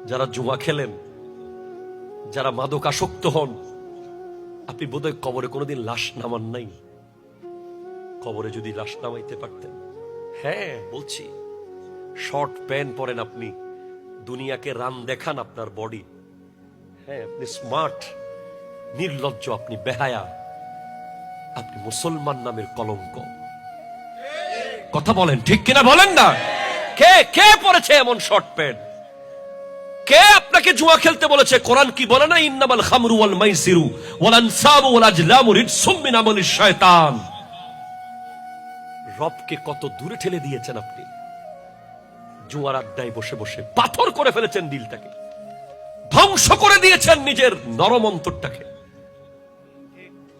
যারা জুয়া খেলেন, যারা মাদকাসক্ত হন, আপনি বোধহয় কবরে কোনোদিন লাশ নামান নাই। কবরে যদি লাশ নামাইতে পারতেন, হ্যাঁ বলছি, শর্ট প্যান্ট পরেন আপনি, দুনিয়াকে রান দেখান আপনার বডি, হ্যাঁ আপনি স্মার্ট, নির্লজ্জ, আপনি বেহায়া, আপনি মুসলমান নামের কলঙ্ক। কথা বলেন ঠিক কিনা বলেন না? কে কে পড়েছে এমন শর্ট প্যান্ট? কে আপনাকে জুয়া খেলতে বলেছে? কোরআন কি বলে না, ইন্নামাল খামরু ওয়াল মাইসিরু ওয়াল আনসাবু ওয়াল আজলামু রিজসুম মিন আমালিশ শায়তান। রবকে কত দূরে ঠেলে দিয়েছেন আপনি। জুয়ার আড্ডায় বসে বসে পাথর করে ফেলেছেন দিলটাকে, ধ্বংস করে দিয়েছেন নিজের নরম অন্তরটাকে।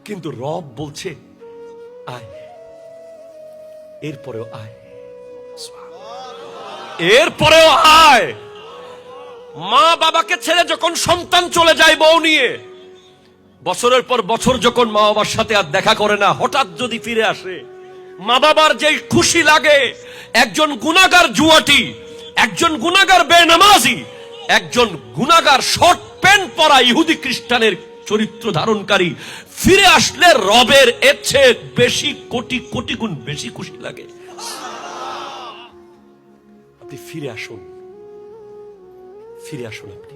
কিন্তু রব বলছে আয়, এরপরেও আয়, এরপরেও আয়। মা বাবাকে ছেড়ে যখন সন্তান চলে যায় বউ নিয়ে, বছরের পর বছর যখন মা বাবার সাথে আর দেখা করে না, হঠাৎ যদি ফিরে আসে, মা বাবার যে খুশি লাগে। একজন গুনাহগার জুয়াটি, একজন গুনাহগার বেনামাজি, একজন গুনাহগার শর্ট প্যান্ট পরা ইহুদি খ্রিস্টানের চরিত্র ধারণকারী ফিরে আসলে রবের এর চেয়ে বেশি কোটি কোটি গুণ বেশি খুশি লাগে। আপনি ফিরে আসুন, ফিরে আসুন আপনি।